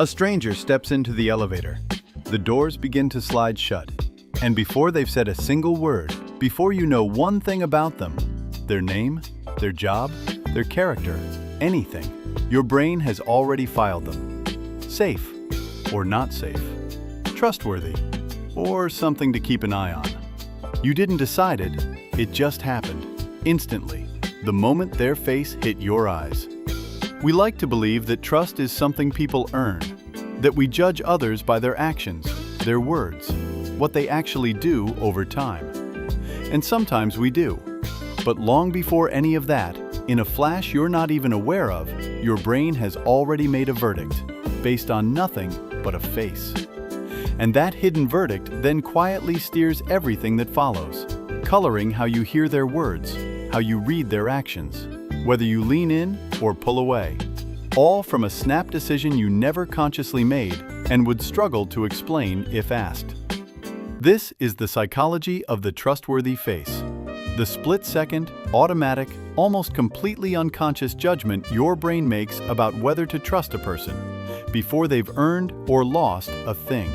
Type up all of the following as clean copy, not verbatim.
A stranger steps into the elevator. The doors begin to slide shut. And before they've said a single word, before you know one thing about them, their name, their job, their character, anything, your brain has already filed them. Safe or not safe. Trustworthy or something to keep an eye on. You didn't decide it just happened, instantly, the moment their face hit your eyes. We like to believe that trust is something people earn, that we judge others by their actions, their words, what they actually do over time. And sometimes we do. But long before any of that, in a flash you're not even aware of, your brain has already made a verdict, based on nothing but a face. And that hidden verdict then quietly steers everything that follows, coloring how you hear their words, how you read their actions, whether you lean in or pull away. All from a snap decision you never consciously made and would struggle to explain if asked. This is the psychology of the trustworthy face. The split-second, automatic, almost completely unconscious judgment your brain makes about whether to trust a person before they've earned or lost a thing.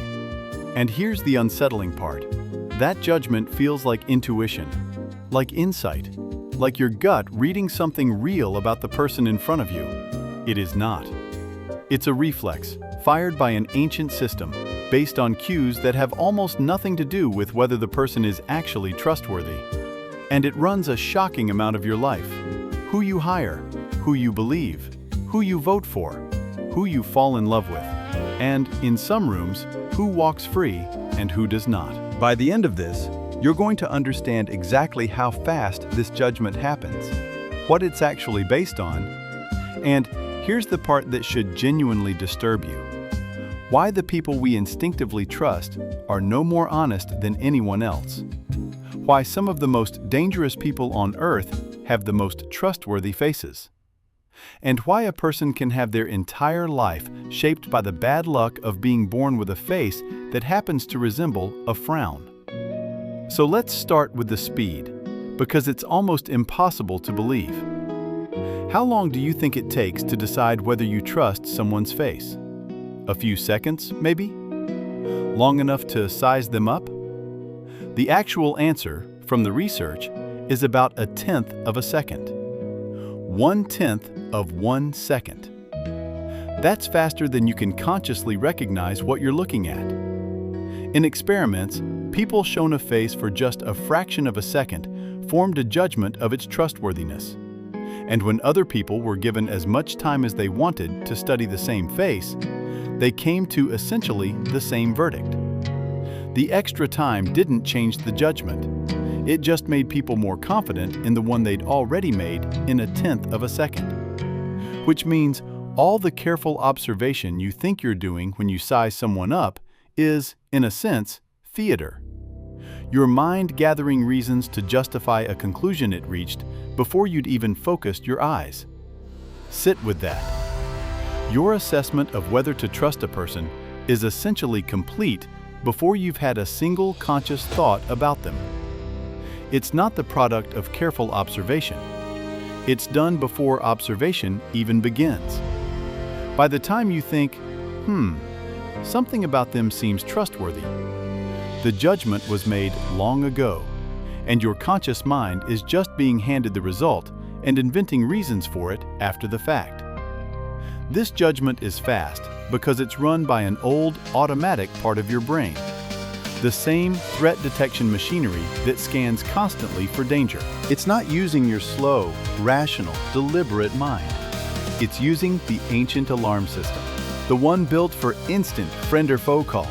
And here's the unsettling part. That judgment feels like intuition, like insight, like your gut reading something real about the person in front of you. It is not. It's a reflex, fired by an ancient system, based on cues that have almost nothing to do with whether the person is actually trustworthy. And it runs a shocking amount of your life. Who you hire, who you believe, who you vote for, who you fall in love with, and, in some rooms, who walks free and who does not. By the end of this, you're going to understand exactly how fast this judgment happens, what it's actually based on, and here's the part that should genuinely disturb you. Why the people we instinctively trust are no more honest than anyone else. Why some of the most dangerous people on earth have the most trustworthy faces. And why a person can have their entire life shaped by the bad luck of being born with a face that happens to resemble a frown. So let's start with the speed, because it's almost impossible to believe. How long do you think it takes to decide whether you trust someone's face? A few seconds, maybe? Long enough to size them up? The actual answer, from the research, is about 1/10 of a second. 1/10 of 1 second. That's faster than you can consciously recognize what you're looking at. In experiments, people shown a face for just a fraction of a second formed a judgment of its trustworthiness. And when other people were given as much time as they wanted to study the same face, they came to essentially the same verdict. The extra time didn't change the judgment. It just made people more confident in the one they'd already made in 1/10 of a second. Which means all the careful observation you think you're doing when you size someone up is, in a sense, theater. Your mind gathering reasons to justify a conclusion it reached before you'd even focused your eyes. Sit with that. Your assessment of whether to trust a person is essentially complete before you've had a single conscious thought about them. It's not the product of careful observation. It's done before observation even begins. By the time you think, something about them seems trustworthy, the judgment was made long ago, and your conscious mind is just being handed the result and inventing reasons for it after the fact. This judgment is fast because it's run by an old, automatic part of your brain, the same threat detection machinery that scans constantly for danger. It's not using your slow, rational, deliberate mind. It's using the ancient alarm system, the one built for instant friend or foe calls,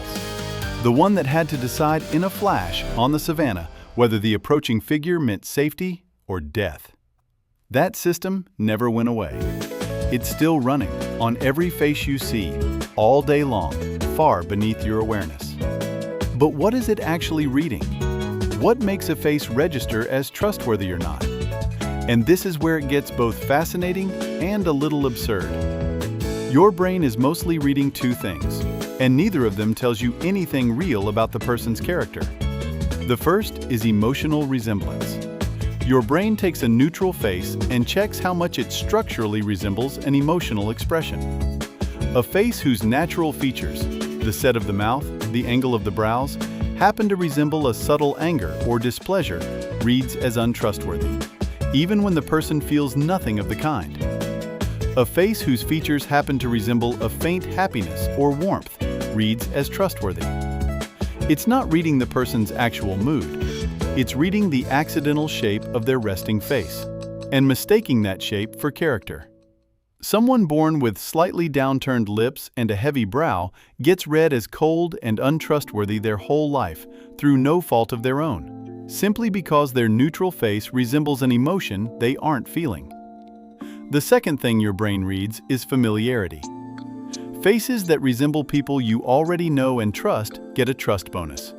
the one that had to decide in a flash on the savannah whether the approaching figure meant safety or death. That system never went away. It's still running on every face you see, all day long, far beneath your awareness. But what is it actually reading? What makes a face register as trustworthy or not? And this is where it gets both fascinating and a little absurd. Your brain is mostly reading two things, and neither of them tells you anything real about the person's character. The first is emotional resemblance. Your brain takes a neutral face and checks how much it structurally resembles an emotional expression. A face whose natural features, the set of the mouth, the angle of the brows, happen to resemble a subtle anger or displeasure, reads as untrustworthy, even when the person feels nothing of the kind. A face whose features happen to resemble a faint happiness or warmth, reads as trustworthy. It's not reading the person's actual mood. It's reading the accidental shape of their resting face and mistaking that shape for character. Someone born with slightly downturned lips and a heavy brow gets read as cold and untrustworthy their whole life through no fault of their own, simply because their neutral face resembles an emotion they aren't feeling. The second thing your brain reads is familiarity. Faces that resemble people you already know and trust get a trust bonus.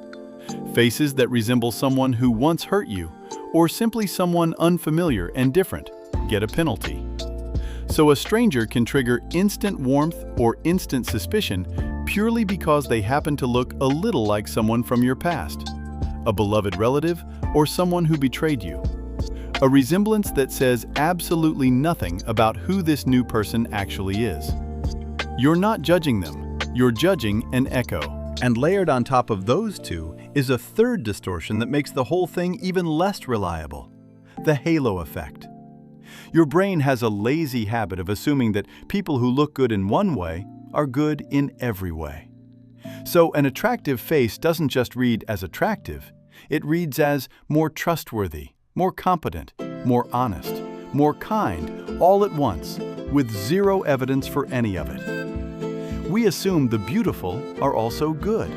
Faces that resemble someone who once hurt you, or simply someone unfamiliar and different, get a penalty. So a stranger can trigger instant warmth or instant suspicion purely because they happen to look a little like someone from your past, a beloved relative, or someone who betrayed you. A resemblance that says absolutely nothing about who this new person actually is. You're not judging them, you're judging an echo. And layered on top of those two is a third distortion that makes the whole thing even less reliable: the halo effect. Your brain has a lazy habit of assuming that people who look good in one way are good in every way. So an attractive face doesn't just read as attractive, it reads as more trustworthy, more competent, more honest, more kind, all at once, with zero evidence for any of it. We assume the beautiful are also good,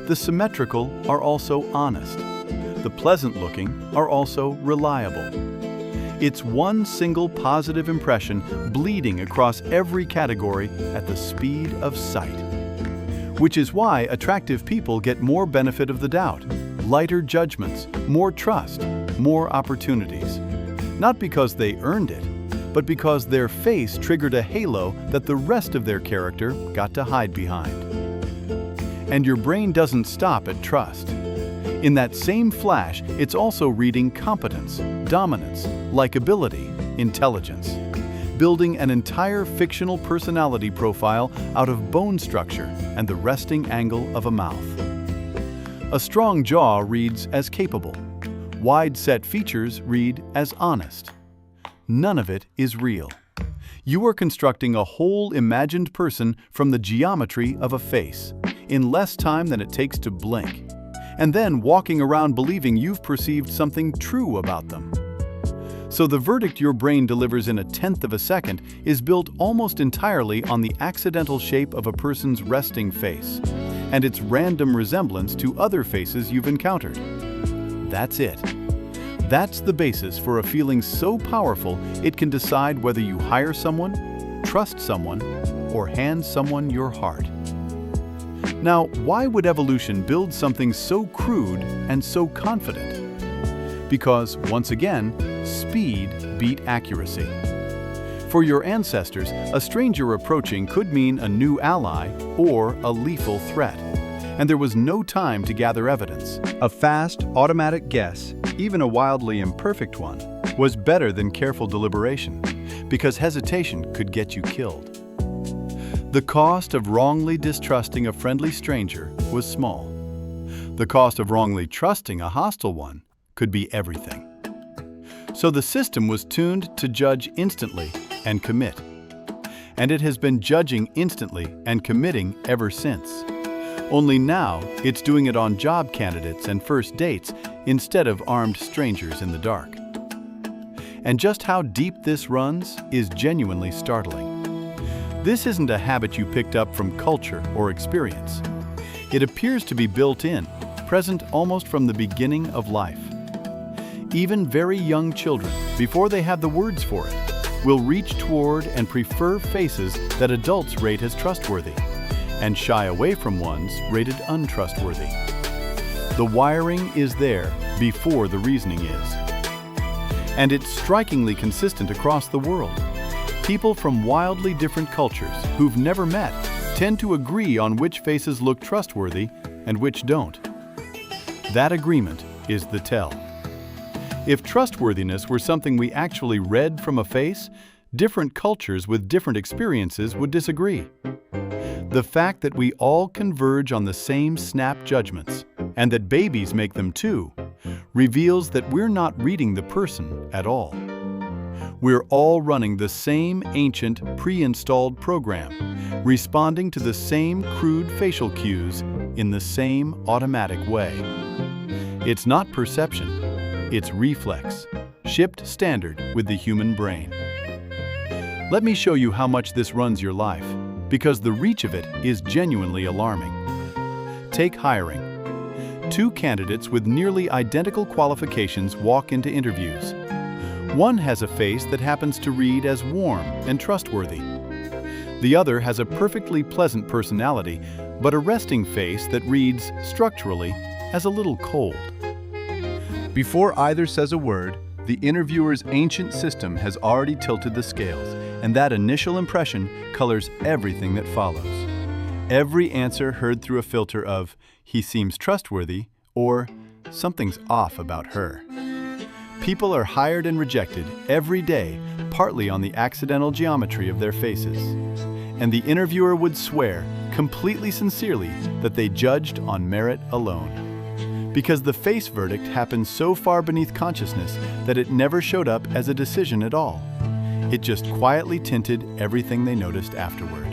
the symmetrical are also honest, the pleasant-looking are also reliable. It's one single positive impression bleeding across every category at the speed of sight. Which is why attractive people get more benefit of the doubt, lighter judgments, more trust, more opportunities. Not because they earned it, but because their face triggered a halo that the rest of their character got to hide behind. And your brain doesn't stop at trust. In that same flash, it's also reading competence, dominance, likability, intelligence, building an entire fictional personality profile out of bone structure and the resting angle of a mouth. A strong jaw reads as capable. Wide-set features read as honest. None of it is real. You are constructing a whole imagined person from the geometry of a face, in less time than it takes to blink, and then walking around believing you've perceived something true about them. So the verdict your brain delivers in a tenth of a second is built almost entirely on the accidental shape of a person's resting face, and its random resemblance to other faces you've encountered. That's it. That's the basis for a feeling so powerful it can decide whether you hire someone, trust someone, or hand someone your heart. Now, why would evolution build something so crude and so confident? Because, once again, speed beat accuracy. For your ancestors, a stranger approaching could mean a new ally or a lethal threat, and there was no time to gather evidence. A fast, automatic guess, even a wildly imperfect one, was better than careful deliberation, because hesitation could get you killed. The cost of wrongly distrusting a friendly stranger was small. The cost of wrongly trusting a hostile one could be everything. So the system was tuned to judge instantly and commit. And it has been judging instantly and committing ever since. Only now, it's doing it on job candidates and first dates instead of armed strangers in the dark. And just how deep this runs is genuinely startling. This isn't a habit you picked up from culture or experience. It appears to be built in, present almost from the beginning of life. Even very young children, before they have the words for it, will reach toward and prefer faces that adults rate as trustworthy, and shy away from ones rated untrustworthy. The wiring is there before the reasoning is. And it's strikingly consistent across the world. People from wildly different cultures who've never met tend to agree on which faces look trustworthy and which don't. That agreement is the tell. If trustworthiness were something we actually read from a face, different cultures with different experiences would disagree. The fact that we all converge on the same snap judgments, and that babies make them too, reveals that we're not reading the person at all. We're all running the same ancient, pre-installed program, responding to the same crude facial cues in the same automatic way. It's not perception, it's reflex, shipped standard with the human brain. Let me show you how much this runs your life, because the reach of it is genuinely alarming. Take hiring. Two candidates with nearly identical qualifications walk into interviews. One has a face that happens to read as warm and trustworthy. The other has a perfectly pleasant personality, but a resting face that reads, structurally, as a little cold. Before either says a word, the interviewer's ancient system has already tilted the scales, and that initial impression colors everything that follows. Every answer heard through a filter of, "He seems trustworthy," or "Something's off about her." People are hired and rejected every day, partly on the accidental geometry of their faces. And the interviewer would swear, completely sincerely, that they judged on merit alone. Because the face verdict happened so far beneath consciousness that it never showed up as a decision at all. It just quietly tinted everything they noticed afterward.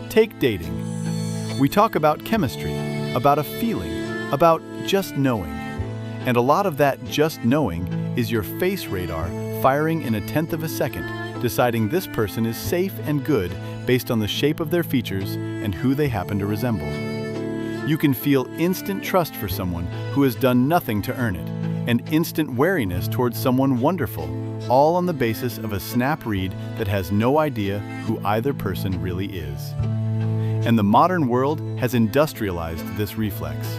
Take dating. We talk about chemistry, about a feeling, about just knowing. And a lot of that just knowing is your face radar firing in 1/10 of a second, deciding this person is safe and good based on the shape of their features and who they happen to resemble. You can feel instant trust for someone who has done nothing to earn it, and instant wariness towards someone wonderful, all on the basis of a snap read that has no idea who either person really is. And the modern world has industrialized this reflex.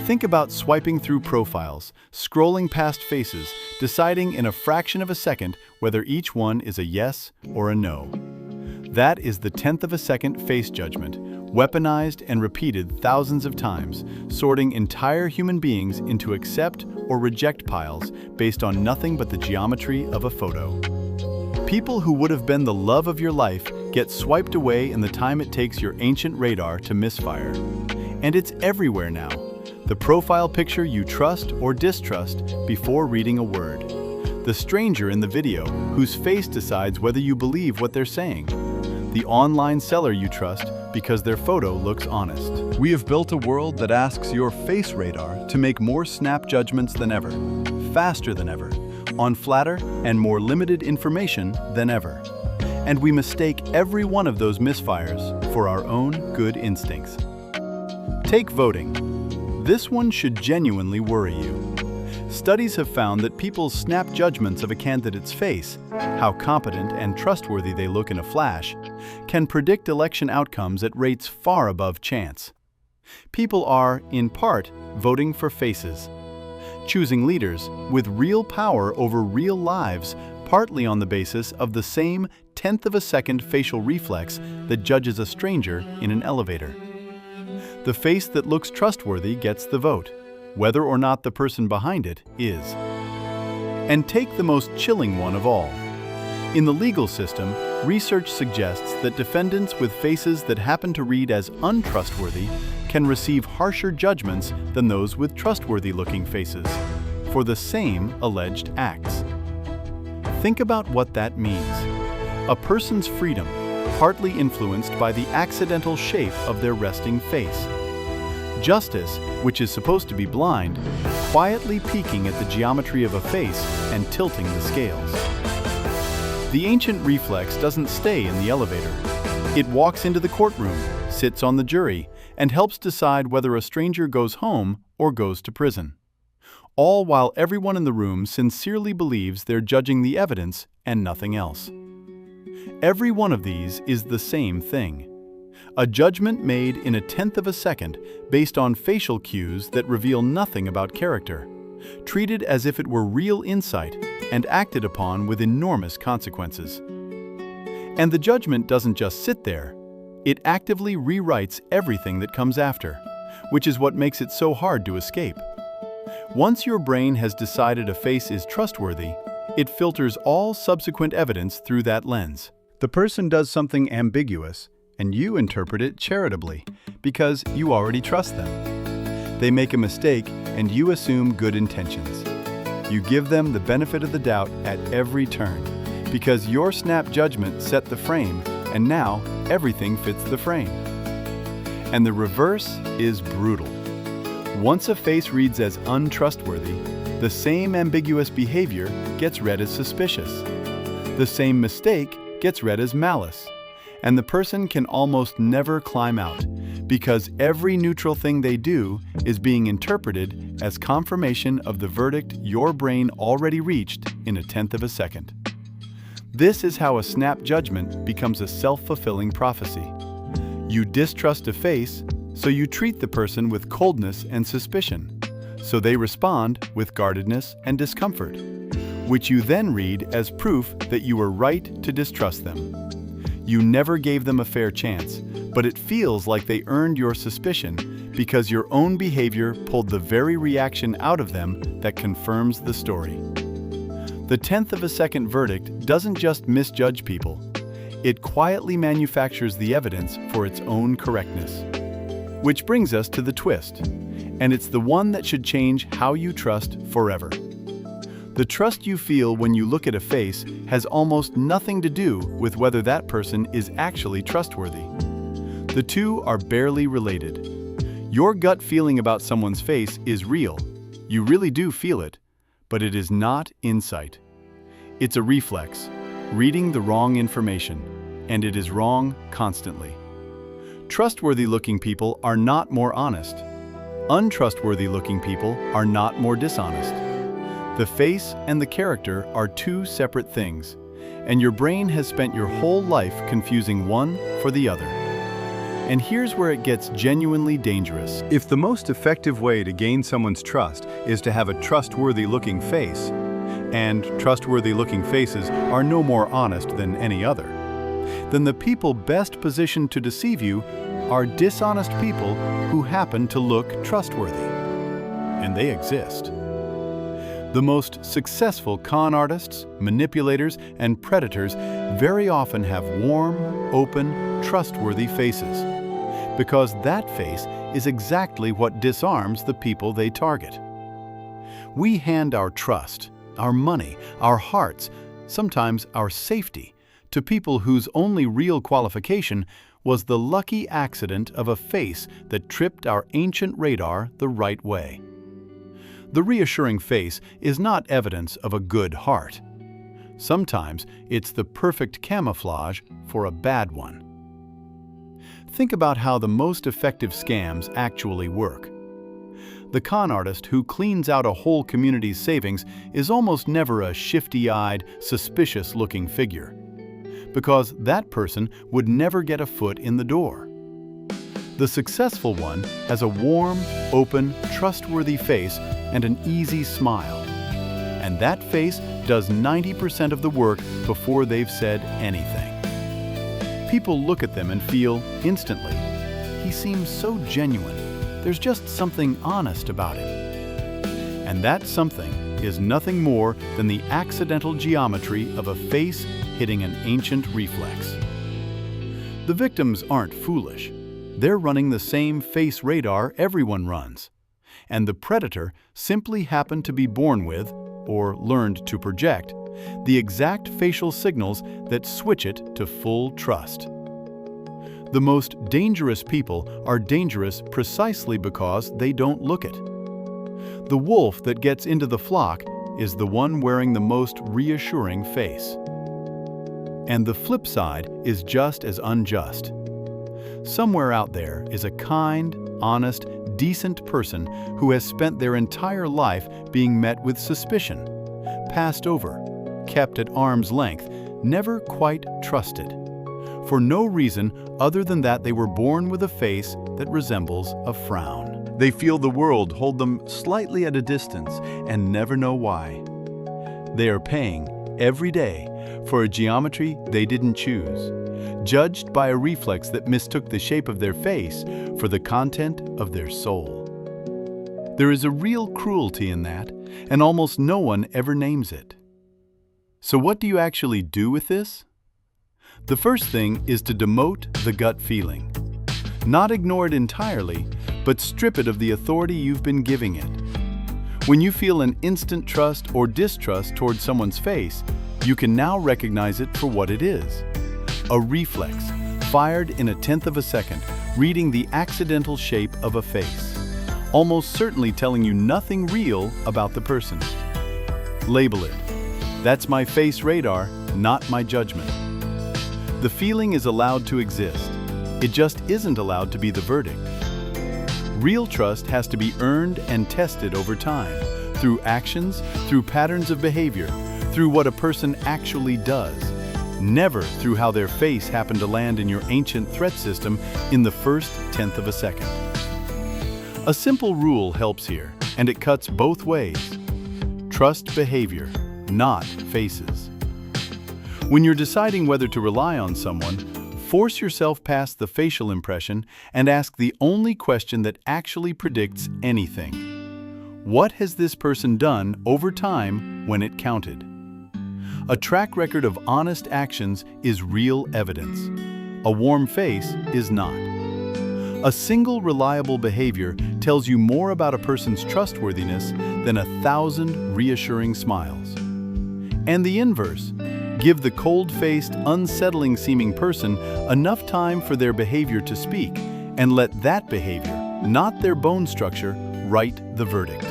Think about swiping through profiles, scrolling past faces, deciding in a fraction of a second whether each one is a yes or a no. That is the 1/10 of a second face judgment, weaponized and repeated thousands of times, sorting entire human beings into accept or reject piles based on nothing but the geometry of a photo. People who would have been the love of your life get swiped away in the time it takes your ancient radar to misfire. And it's everywhere now. The profile picture you trust or distrust before reading a word. The stranger in the video whose face decides whether you believe what they're saying. The online seller you trust because their photo looks honest. We have built a world that asks your face radar to make more snap judgments than ever, faster than ever, on flatter and more limited information than ever. And we mistake every one of those misfires for our own good instincts. Take voting. This one should genuinely worry you. Studies have found that people's snap judgments of a candidate's face, how competent and trustworthy they look in a flash, can predict election outcomes at rates far above chance. People are, in part, voting for faces, choosing leaders with real power over real lives, partly on the basis of the same 1/10 of a second facial reflex that judges a stranger in an elevator. The face that looks trustworthy gets the vote, whether or not the person behind it is. And take the most chilling one of all. In the legal system, research suggests that defendants with faces that happen to read as untrustworthy can receive harsher judgments than those with trustworthy-looking faces for the same alleged acts. Think about what that means. A person's freedom, partly influenced by the accidental shape of their resting face. Justice, which is supposed to be blind, quietly peeking at the geometry of a face and tilting the scales. The ancient reflex doesn't stay in the elevator. It walks into the courtroom, sits on the jury, and helps decide whether a stranger goes home or goes to prison. All while everyone in the room sincerely believes they're judging the evidence and nothing else. Every one of these is the same thing. A judgment made in 1/10 of a second based on facial cues that reveal nothing about character, treated as if it were real insight and acted upon with enormous consequences. And the judgment doesn't just sit there. It actively rewrites everything that comes after, which is what makes it so hard to escape. Once your brain has decided a face is trustworthy, It filters all subsequent evidence through that lens. The person does something ambiguous, and you interpret it charitably, because you already trust them. They make a mistake, and you assume good intentions. You give them the benefit of the doubt at every turn, because your snap judgment set the frame, and now everything fits the frame. And the reverse is brutal. Once a face reads as untrustworthy, the same ambiguous behavior gets read as suspicious. The same mistake gets read as malice. And the person can almost never climb out, because every neutral thing they do is being interpreted as confirmation of the verdict your brain already reached in 1/10 of a second. This is how a snap judgment becomes a self-fulfilling prophecy. You distrust a face, so you treat the person with coldness and suspicion. So they respond with guardedness and discomfort, which you then read as proof that you were right to distrust them. You never gave them a fair chance, but it feels like they earned your suspicion because your own behavior pulled the very reaction out of them that confirms the story. The 1/10 of a second verdict doesn't just misjudge people. It quietly manufactures the evidence for its own correctness. Which brings us to the twist, and it's the one that should change how you trust forever. The trust you feel when you look at a face has almost nothing to do with whether that person is actually trustworthy. The two are barely related. Your gut feeling about someone's face is real. You really do feel it, but it is not insight. It's a reflex, reading the wrong information, and it is wrong constantly. Trustworthy-looking people are not more honest. Untrustworthy-looking people are not more dishonest. The face and the character are two separate things, and your brain has spent your whole life confusing one for the other. And here's where it gets genuinely dangerous. If the most effective way to gain someone's trust is to have a trustworthy-looking face, and trustworthy-looking faces are no more honest than any other, then the people best positioned to deceive you are dishonest people who happen to look trustworthy. And they exist. The most successful con artists, manipulators, and predators very often have warm, open, trustworthy faces, because that face is exactly what disarms the people they target. We hand our trust, our money, our hearts, sometimes our safety, to people whose only real qualification was the lucky accident of a face that tripped our ancient radar the right way. The reassuring face is not evidence of a good heart. Sometimes it's the perfect camouflage for a bad one. Think about how the most effective scams actually work. The con artist who cleans out a whole community's savings is almost never a shifty-eyed, suspicious-looking figure, because that person would never get a foot in the door. The successful one has a warm, open, trustworthy face and an easy smile. And that face does 90% of the work before they've said anything. People look at them and feel instantly, he seems so genuine. There's just something honest about him. And that something is nothing more than the accidental geometry of a face hitting an ancient reflex. The victims aren't foolish. They're running the same face radar everyone runs. And the predator simply happened to be born with, or learned to project, the exact facial signals that switch it to full trust. The most dangerous people are dangerous precisely because they don't look it. The wolf that gets into the flock is the one wearing the most reassuring face. And the flip side is just as unjust. Somewhere out there is a kind, honest, decent person who has spent their entire life being met with suspicion, passed over, kept at arm's length, never quite trusted, for no reason other than that they were born with a face that resembles a frown. They feel the world hold them slightly at a distance and never know why. They are paying, every day, for a geometry they didn't choose, judged by a reflex that mistook the shape of their face for the content of their soul. There is a real cruelty in that, and almost no one ever names it. So what do you actually do with this? The first thing is to demote the gut feeling. Not ignore it entirely, but strip it of the authority you've been giving it. When you feel an instant trust or distrust towards someone's face, you can now recognize it for what it is. A reflex, fired in 1/10 of a second, reading the accidental shape of a face, almost certainly telling you nothing real about the person. Label it. That's my face radar, not my judgment. The feeling is allowed to exist. It just isn't allowed to be the verdict. Real trust has to be earned and tested over time, through actions, through patterns of behavior, through what a person actually does, never through how their face happened to land in your ancient threat system in the first 1/10 of a second. A simple rule helps here, and it cuts both ways. Trust behavior, not faces. When you're deciding whether to rely on someone, force yourself past the facial impression and ask the only question that actually predicts anything. What has this person done over time when it counted? A track record of honest actions is real evidence. A warm face is not. A single reliable behavior tells you more about a person's trustworthiness than 1,000 reassuring smiles. And the inverse. Give the cold-faced, unsettling-seeming person enough time for their behavior to speak, and let that behavior, not their bone structure, write the verdict.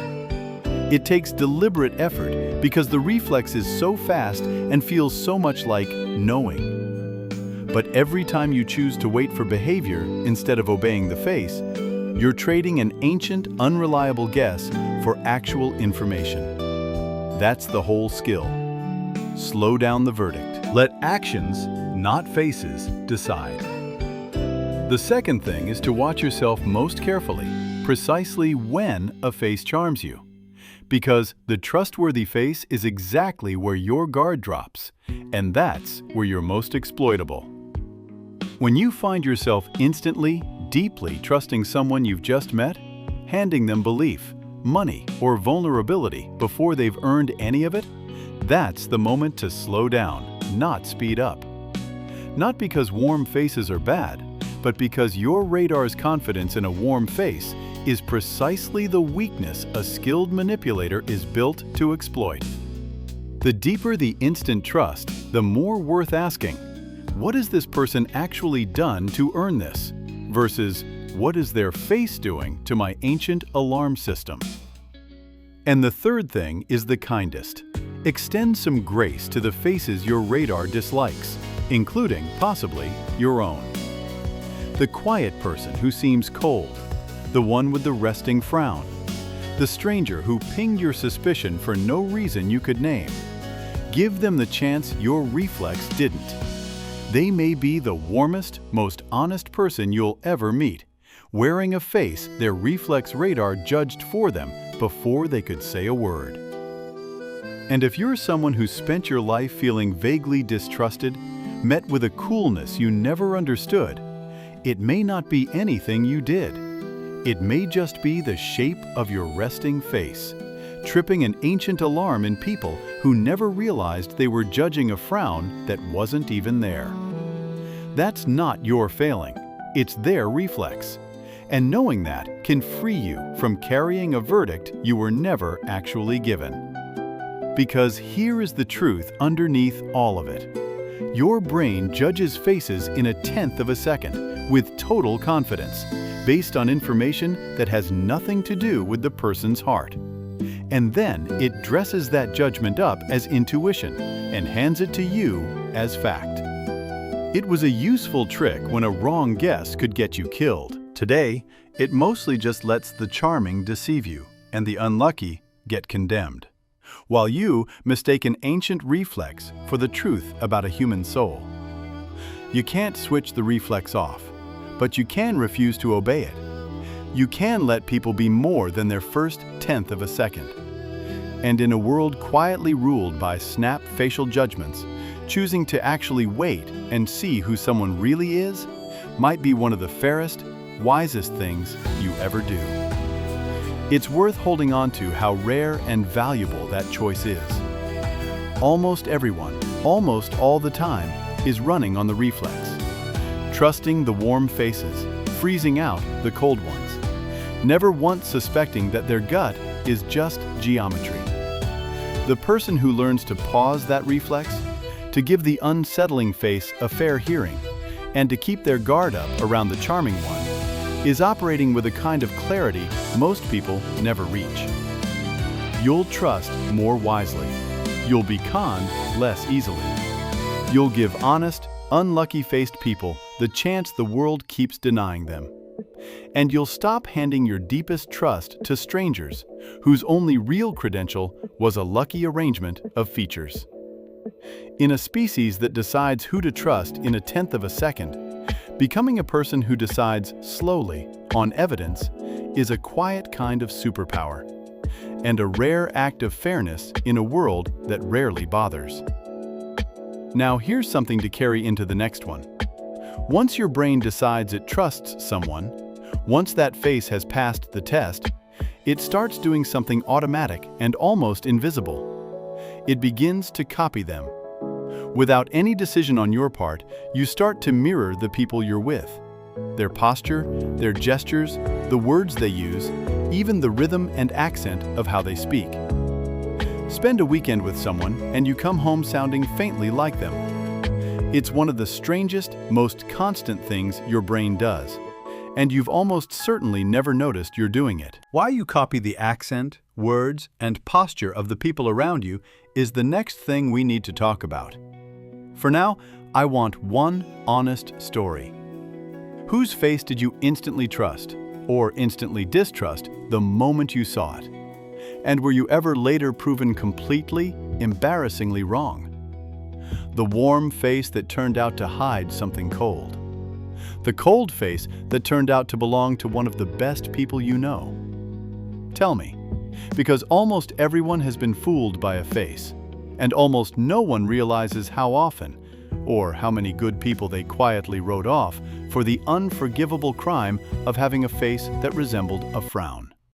It takes deliberate effort because the reflex is so fast and feels so much like knowing. But every time you choose to wait for behavior instead of obeying the face, you're trading an ancient, unreliable guess for actual information. That's the whole skill. Slow down the verdict. Let actions, not faces, decide. The second thing is to watch yourself most carefully, precisely when a face charms you. Because the trustworthy face is exactly where your guard drops, and that's where you're most exploitable. When you find yourself instantly, deeply trusting someone you've just met, handing them belief, money, or vulnerability before they've earned any of it, that's the moment to slow down, not speed up. Not because warm faces are bad, but because your radar's confidence in a warm face is precisely the weakness a skilled manipulator is built to exploit. The deeper the instant trust, the more worth asking, what has this person actually done to earn this? Versus, what is their face doing to my ancient alarm system? And the third thing is the kindest. Extend some grace to the faces your radar dislikes, including, possibly, your own. The quiet person who seems cold, the one with the resting frown, the stranger who pinged your suspicion for no reason you could name. Give them the chance your reflex didn't. They may be the warmest, most honest person you'll ever meet, wearing a face their reflex radar judged for them before they could say a word. And if you're someone who spent your life feeling vaguely distrusted, met with a coolness you never understood, it may not be anything you did. It may just be the shape of your resting face, tripping an ancient alarm in people who never realized they were judging a frown that wasn't even there. That's not your failing, it's their reflex. And knowing that can free you from carrying a verdict you were never actually given. Because here is the truth underneath all of it. Your brain judges faces in 1/10 of a second with total confidence, based on information that has nothing to do with the person's heart. And then it dresses that judgment up as intuition and hands it to you as fact. It was a useful trick when a wrong guess could get you killed. Today, it mostly just lets the charming deceive you and the unlucky get condemned, while you mistake an ancient reflex for the truth about a human soul. You can't switch the reflex off, but you can refuse to obey it. You can let people be more than their first 1/10 of a second. And in a world quietly ruled by snap facial judgments, choosing to actually wait and see who someone really is might be one of the fairest, wisest things you ever do. It's worth holding on to how rare and valuable that choice is. Almost everyone, almost all the time, is running on the reflex. Trusting the warm faces, freezing out the cold ones. Never once suspecting that their gut is just geometry. The person who learns to pause that reflex, to give the unsettling face a fair hearing, and to keep their guard up around the charming one, is operating with a kind of clarity most people never reach. You'll trust more wisely. You'll be conned less easily. You'll give honest, unlucky-faced people the chance the world keeps denying them. And you'll stop handing your deepest trust to strangers whose only real credential was a lucky arrangement of features. In a species that decides who to trust in a tenth of a second, becoming a person who decides slowly, on evidence, is a quiet kind of superpower, and a rare act of fairness in a world that rarely bothers. Now here's something to carry into the next one. Once your brain decides it trusts someone, once that face has passed the test, it starts doing something automatic and almost invisible. It begins to copy them. Without any decision on your part, you start to mirror the people you're with. Their posture, their gestures, the words they use, even the rhythm and accent of how they speak. Spend a weekend with someone and you come home sounding faintly like them. It's one of the strangest, most constant things your brain does, and you've almost certainly never noticed you're doing it. Why you copy the accent, words, and posture of the people around you is the next thing we need to talk about. For now, I want one honest story. Whose face did you instantly trust, or instantly distrust, the moment you saw it? And were you ever later proven completely, embarrassingly wrong? The warm face that turned out to hide something cold. The cold face that turned out to belong to one of the best people you know. Tell me, because almost everyone has been fooled by a face, and almost no one realizes how often, or how many good people they quietly wrote off for the unforgivable crime of having a face that resembled a frown.